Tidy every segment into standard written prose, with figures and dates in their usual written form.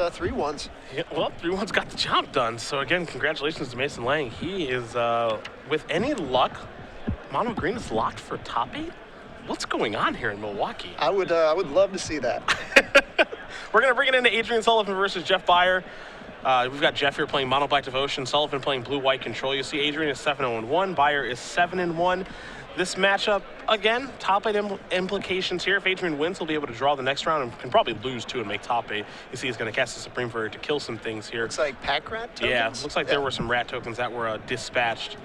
three ones. Yeah, well, 3-1's got the job done. So again, congratulations to Mason Lang. He is, with any luck, Mono Green is locked for top 8. What's going on here in Milwaukee? I would love to see that. We're going to bring it into Adrian Sullivan versus Jeff Beier. We've got Jeff here playing Mono Black Devotion, Sullivan playing Blue White Control. You see Adrian is 7-0-1, Beier is 7-1. This matchup, again, top 8 implications here. If Adrian wins, he'll be able to draw the next round and can probably lose too and make top 8. You see he's going to cast the Supreme Verdict to kill some things here. Looks like pack rat tokens? Yeah, looks like there were some rat tokens that were dispatched.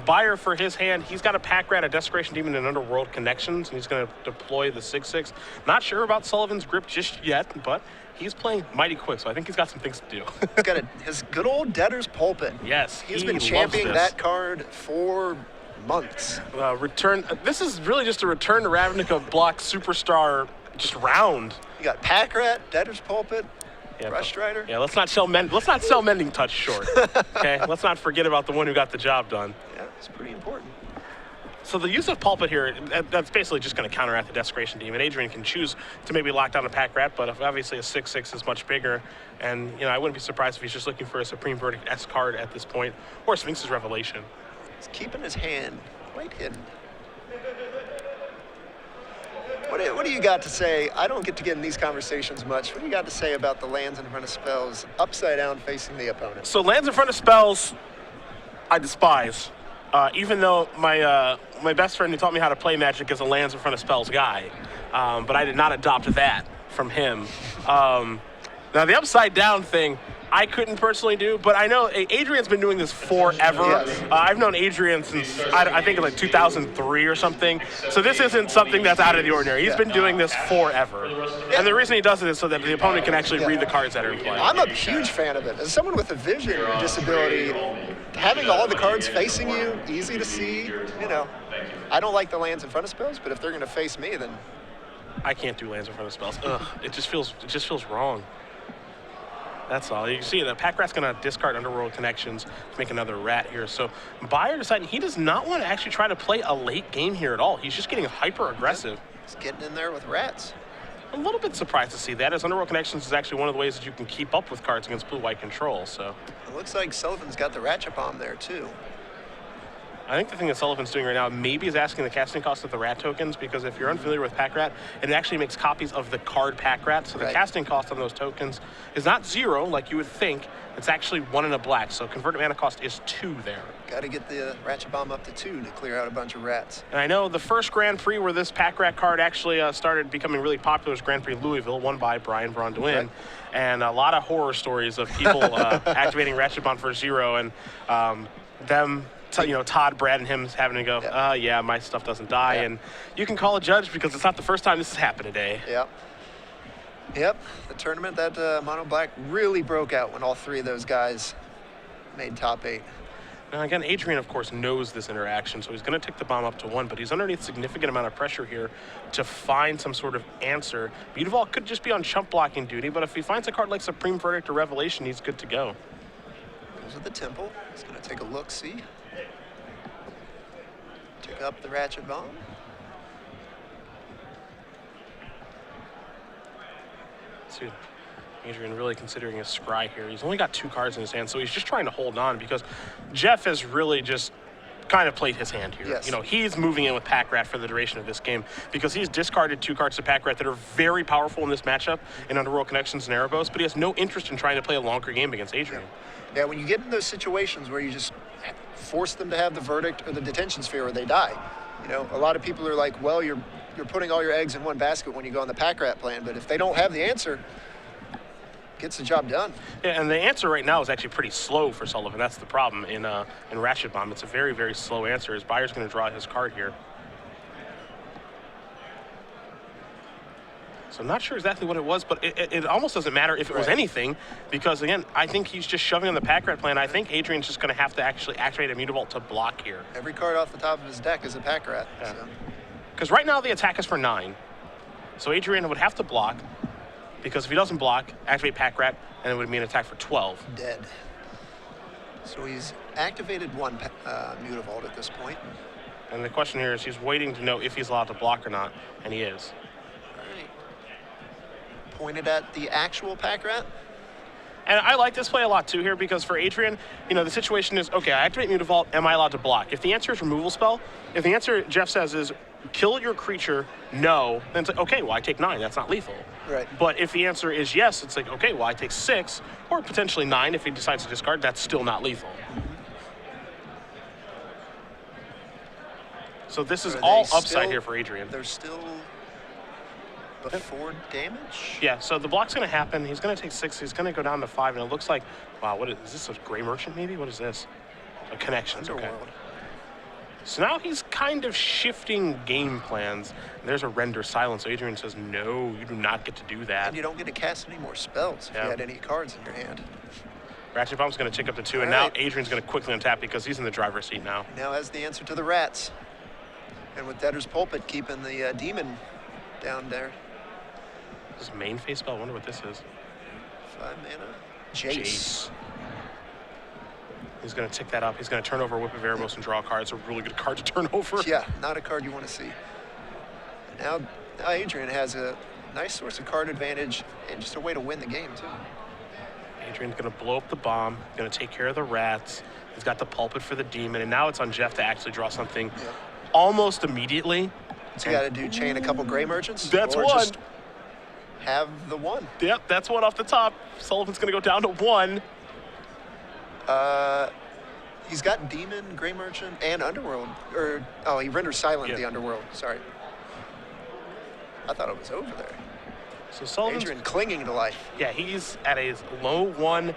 Beier, for his hand, he's got a pack rat, a Desecration Demon, and Underworld Connections, and he's going to deploy the 6/6. Not sure about Sullivan's grip just yet, but he's playing mighty quick, so I think he's got some things to do. He's got his good old Debtor's Pulpit. Yes, he's been championing that card for months. This is really just a Return to Ravnica block superstar just round. You got pack rat, Debtor's Pulpit, Rush Strider. Yeah, let's not sell Mending Touch short. Okay, let's not forget about the one who got the job done. Yeah, it's pretty important. So the use of Pulpit here, that's basically just going to counteract the Desecration Demon. Adrian can choose to maybe lock down a pack rat, but obviously a 6/6 is much bigger. And I wouldn't be surprised if he's just looking for a Supreme Verdict S card at this point, or Sphinx's Revelation. He's keeping his hand quite hidden. What do you got to say? I don't get to get in these conversations much. What do you got to say about the lands in front of spells upside down facing the opponent? So lands in front of spells, I despise. Even though my best friend who taught me how to play Magic is a lands in front of spells guy, but I did not adopt that from him. Now the upside down thing, I couldn't personally do, but I know Adrian's been doing this forever. Yes. I've known Adrian since, I think, like 2003 or something. So this isn't something that's out of the ordinary. He's been doing this forever. And the reason he does it is so that the opponent can actually read the cards that are in play. I'm a huge fan of it. As someone with a vision disability, having all the cards facing you, easy to see, I don't like the lands in front of spells, but if they're going to face me, then... I can't do lands in front of spells. Ugh, it just feels wrong. That's all. You can see that pack rat's going to discard Underworld Connections to make another rat here. So Beier deciding he does not want to actually try to play a late game here at all. He's just getting hyper aggressive. He's getting in there with rats. A little bit surprised to see that, as Underworld Connections is actually one of the ways that you can keep up with cards against Blue-White Control. So it looks like Sullivan's got the Ratchet Bomb there too. I think the thing that Sullivan's doing right now maybe is asking the casting cost of the rat tokens, because if you're unfamiliar with pack rat, it actually makes copies of the card pack rat. So the casting cost on those tokens is not 0 like you would think. It's actually 1 and a black. So converted mana cost is 2 there. Got to get the Ratchet Bomb up to 2 to clear out a bunch of rats. And I know the first Grand Prix where this pack rat card actually started becoming really popular was Grand Prix Louisville, won by Brian Braun-Duin. Right. And a lot of horror stories of people activating Ratchet Bomb for 0 and them... Todd, Brad, and him having to go, yeah, my stuff doesn't die. And you can call a judge because it's not the first time this has happened today. Yep. The tournament that Mono Black really broke out when all 3 of those guys made top 8. Now, again, Adrian, of course, knows this interaction, so he's going to take the bomb up to 1, but he's underneath significant amount of pressure here to find some sort of answer. Beautiful could just be on chump blocking duty, but if he finds a card like Supreme Verdict or Revelation, he's good to go. Goes with the Temple. He's going to take a look-see. Pick up the Ratchet Bomb. See, Adrian really considering a scry here. He's only got 2 cards in his hand, so he's just trying to hold on because Jeff has really just kind of played his hand here. Yes. He's moving in with pack rat for the duration of this game because he's discarded 2 cards to pack rat that are very powerful in this matchup in Underworld Connections and Erebos, but he has no interest in trying to play a longer game against Adrian. Yeah, when you get in those situations where you just force them to have the verdict or the detention sphere or they die. A lot of people are like, well, you're putting all your eggs in one basket when you go on the pack rat plan, but if they don't have the answer, gets the job done. Yeah, and the answer right now is actually pretty slow for Sullivan. That's the problem in Ratchet Bomb. It's a very, very slow answer. His Beier's going to draw his card here. So I'm not sure exactly what it was, but it almost doesn't matter if it was anything, because, again, I think he's just shoving on the pack rat plan. I think Adrian's just going to have to actually activate Immutable to block here. Every card off the top of his deck is a pack rat. Because right now the attack is for 9. So Adrian would have to block, because if he doesn't block, activate pack rat, and it would be an attack for 12. Dead. So he's activated 1 Mutavault at this point. And the question here is he's waiting to know if he's allowed to block or not, and he is. Pointed at the actual pack rat. And I like this play a lot too here because for Adrian, you know, the situation is, okay, I activate Mutavault, am I allowed to block? If the answer is removal spell, if the answer Jeff says is kill your creature, no, then it's like, okay, well, I take 9, that's not lethal. Right. But if the answer is yes, it's like, okay, well, I take 6, or potentially 9 if he decides to discard, that's still not lethal. So this is all upside here for Adrian. They're still before damage? Yeah, so the block's going to happen. He's going to take 6. He's going to go down to 5, and it looks like, wow, what is this? A Gray Merchant maybe? What is this? A Connections, okay. Underworld. So now he's kind of shifting game plans. There's a Render Silence. So Adrian says, no, you do not get to do that. And you don't get to cast any more spells if you had any cards in your hand. Ratchet Bomb's going to tick up to 2, and now Adrian's going to quickly untap because he's in the driver's seat now. Now has the answer to the rats. And with Debtor's Pulpit keeping the demon down there. This is main phase spell. I wonder what this is. 5 mana. Jace. He's going to tick that up. He's going to turn over Whip of Erebos and draw a card. It's a really good card to turn over. Yeah, not a card you want to see. And now Adrian has a nice source of card advantage and just a way to win the game, too. Adrian's going to blow up the bomb, going to take care of the rats. He's got the Pulpit for the demon, and now it's on Jeff to actually draw something almost immediately. So you got to do chain a couple Gray Merchants? That's or one. Just have the one. Yep, that's one off the top. Sullivan's going to go down to 1. He's got Demon, Gray Merchant, and Underworld. He renders silent the Underworld. Sorry. I thought it was over there. So Sullivan's Adrian clinging to life. Yeah, he's at a low 1,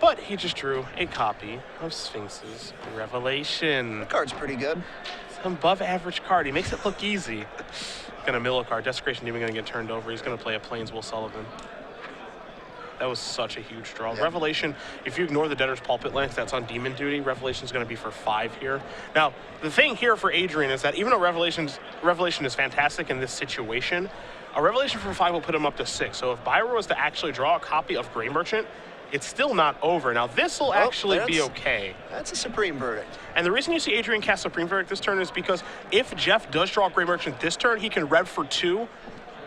but he just drew a copy of Sphinx's Revelation. That card's pretty good. It's an above average card. He makes it look easy. Gonna mill a card. Desecration Demon gonna get turned over. He's gonna play a Plains Sullivan. That was such a huge draw. Yeah. Revelation, if you ignore the Debtor's Pulpit length, that's on Demon duty. Revelation's going to be for 5 here. Now, the thing here for Adrian is that even though Revelation is fantastic in this situation, a Revelation for 5 will put him up to 6. So if Beier was to actually draw a copy of Gray Merchant, it's still not over. Now, this will actually be okay. That's a Supreme Verdict. And the reason you see Adrian cast Supreme Verdict this turn is because if Jeff does draw Gray Merchant this turn, he can Rev for 2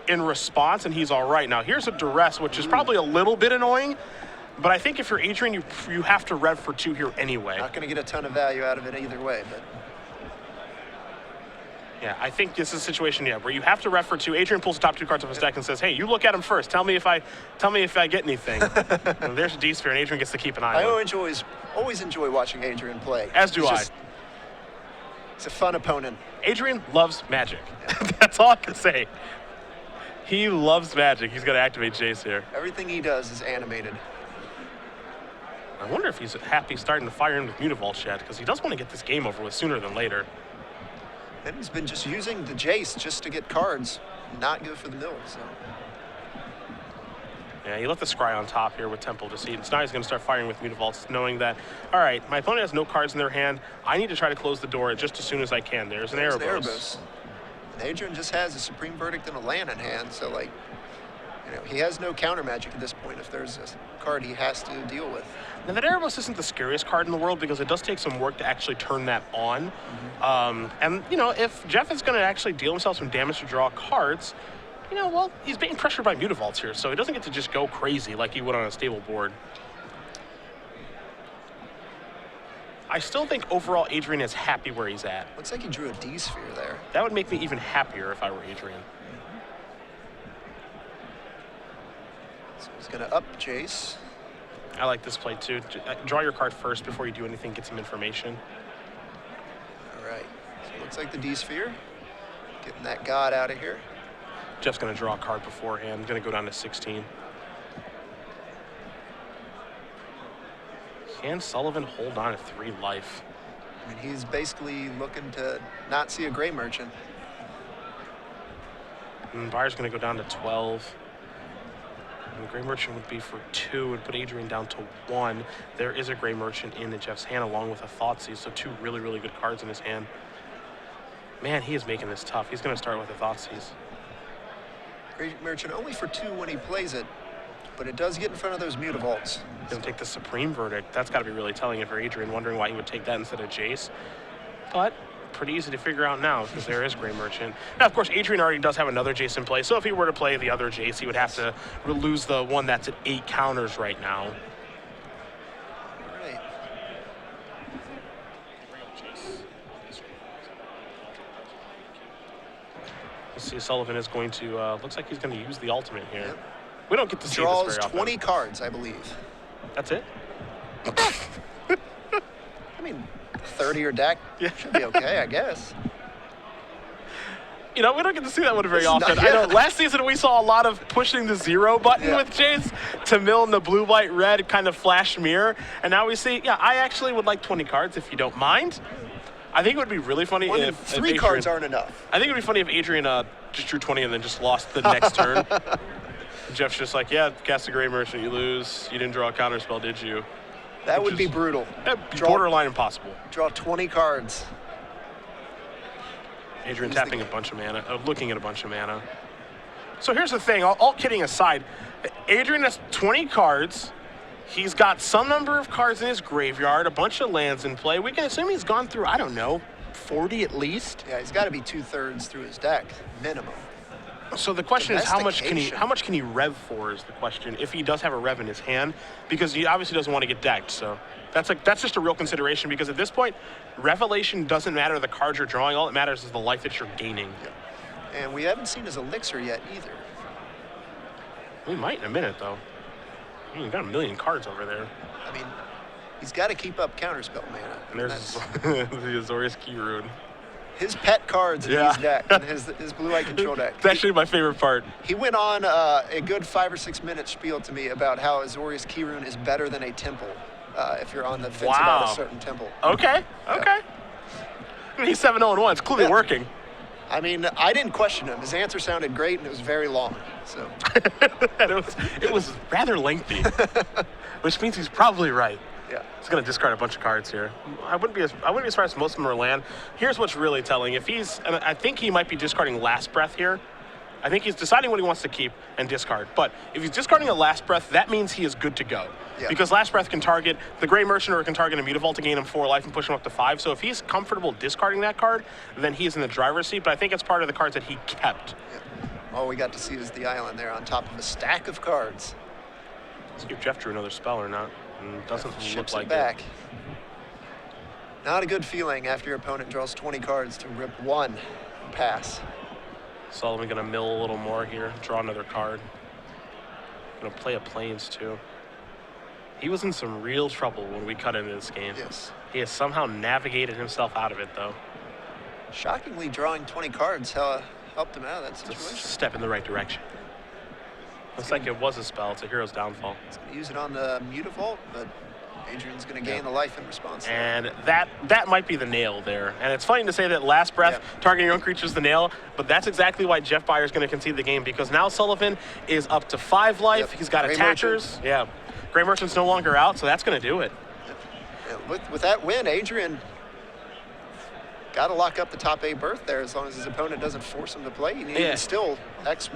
in response, and he's all right. Now, here's a Duress, which is probably a little bit annoying, but I think if you're Adrian, you have to Rev for 2 here anyway. Not going to get a ton of value out of it either way, but... Yeah, I think this is a situation, where you have to Rev for 2. Adrian pulls the top 2 cards of his deck and says, hey, you look at them first. Tell me if I get anything. And there's a D-Sphere, and Adrian gets to keep an eye on it. I always enjoy watching Adrian play. As do I. He's a fun opponent. Adrian loves Magic. That's all I can say. He loves Magic. He's going to activate Jace here. Everything he does is animated. I wonder if he's happy starting to fire in with Mutavault yet, because he does want to get this game over with sooner than later. And he's been just using the Jace just to get cards, not go for the mill, so. Yeah, he left the Scry on top here with Temple Deceit. And so now he's going to start firing with Mutavaults, knowing that, all right, my opponent has no cards in their hand. I need to try to close the door just as soon as I can. There's an Erebos. And Adrian just has a Supreme Verdict and a land in hand, so he has no counter magic at this point if there's a card he has to deal with. Now that Erebos isn't the scariest card in the world because it does take some work to actually turn that on. And if Jeff is going to actually deal himself some damage to draw cards, he's being pressured by Mutavaults here, so he doesn't get to just go crazy like he would on a stable board. I still think overall Adrian is happy where he's at. Looks like he drew a D-Sphere there. That would make me even happier if I were Adrian. So he's going to up Jace. I like this play too. Draw your card first before you do anything, get some information. All right. So it looks like the D-Sphere. Getting that god out of here. Jeff's going to draw a card beforehand. Going to go down to 16. Can Sullivan hold on to 3 life? I mean, he's basically looking to not see a Gray Merchant. And Beier's going to go down to 12. And the Gray Merchant would be for 2 and put Adrian down to 1. There is a Gray Merchant in Jeff's hand along with a Thoughtseize, so 2 really, really good cards in his hand. Man, he is making this tough. He's going to start with a Thoughtseize. Gray Merchant only for 2 when he plays it, but it does get in front of those Mutavaults. He's going to take the Supreme Verdict. That's got to be really telling it for Adrian, wondering why he would take that instead of Jace. But pretty easy to figure out now because there is Gray Merchant. Now, of course, Adrian already does have another Jace in play, so if he were to play the other Jace, he would have to lose the one that's at 8 counters right now. Let's see, Sullivan is going to, looks like he's going to use the ultimate here. Yep. We don't get to see this Draws very often. 20 cards, I believe. That's it? I mean, a third of your deck should be okay, I guess. You know, we don't get to see that one very It's often. not- I know last season we saw a lot of pushing the 0 button with Jace to mill in the blue, white, red kind of flash mirror. And now we see, I actually would like 20 cards if you don't mind. I think it would be really funny if three Adrian, cards aren't enough. I think it would be funny if Adrian just drew 20 and then just lost the next turn. Jeff's just like, cast a Gray Merchant, you lose. You didn't draw a counter spell, did you? That would be brutal. Borderline impossible. Draw 20 cards. Adrian tapping a bunch of mana, looking at a bunch of mana. So here's the thing, all kidding aside, Adrian has 20 cards. He's got some number of cards in his graveyard, a bunch of lands in play. We can assume he's gone through, I don't know, 40 at least. Yeah, he's got to be 2/3 through his deck, minimum. So the question is, how much can he rev for is the question, if he does have a rev in his hand, because he obviously doesn't want to get decked. So that's just a real consideration, because at this point, revelation doesn't matter the cards you're drawing. All that matters is the life that you're gaining. Yeah. And we haven't seen his elixir yet either. We might in a minute, though. He's got a million cards over there. I mean, he's got to keep up counterspell mana. And there's the Azorius Key Rune. His pet cards in his deck, and his blue-eye control deck. It's actually my favorite part. He went on a good 5 or 6 minute spiel to me about how Azorius Key Rune is better than a temple if you're on the fence about a certain temple. Okay. I mean, he's 7-0-1. It's clearly working. I mean, I didn't question him. His answer sounded great, and it was very long. So and it was rather lengthy, which means he's probably right. yeah, He's going to discard a bunch of cards here. I wouldn't be surprised if most of them are land. Here's what's really telling. And I think he might be discarding Last Breath here. I think he's deciding what he wants to keep and discard. But if he's discarding a Last Breath, that means he is good to go. Yeah. Because Last Breath can target the Gray Merchant, or it can target a Mutavault to gain him 4 life and push him up to 5. So if he's comfortable discarding that card, then he's in the driver's seat. But I think it's part of the cards that he kept. yeah. All we got to see is the island there on top of a stack of cards. Let's see if Jeff drew another spell or not. Doesn't look Ships like it back. Not a good feeling after your opponent draws 20 cards to rip one pass. Sullivan gonna mill a little more here, draw another card. Gonna play a Plains too. He was in some real trouble when we cut into this game. Yes. He has somehow navigated himself out of it though. Shockingly, drawing 20 cards helped him out of that It's a situation. step in the right direction. Looks like it was a spell. It's a hero's downfall. He's going to use it on the Mutavault, but Adrian's going to gain the life in response. And that might be the nail there. And it's funny to say that Last Breath, targeting your own creature, is the nail, but that's exactly why Jeff Beier is going to concede the game, because now Sullivan is up to 5 life. Yep. He's got Gray attackers. Merchant. Yeah. Gray Merchant's no longer out, so that's going to do it. Yeah, with that win, Adrian got to lock up the top 8 berth there as long as his opponent doesn't force him to play. He can still X1.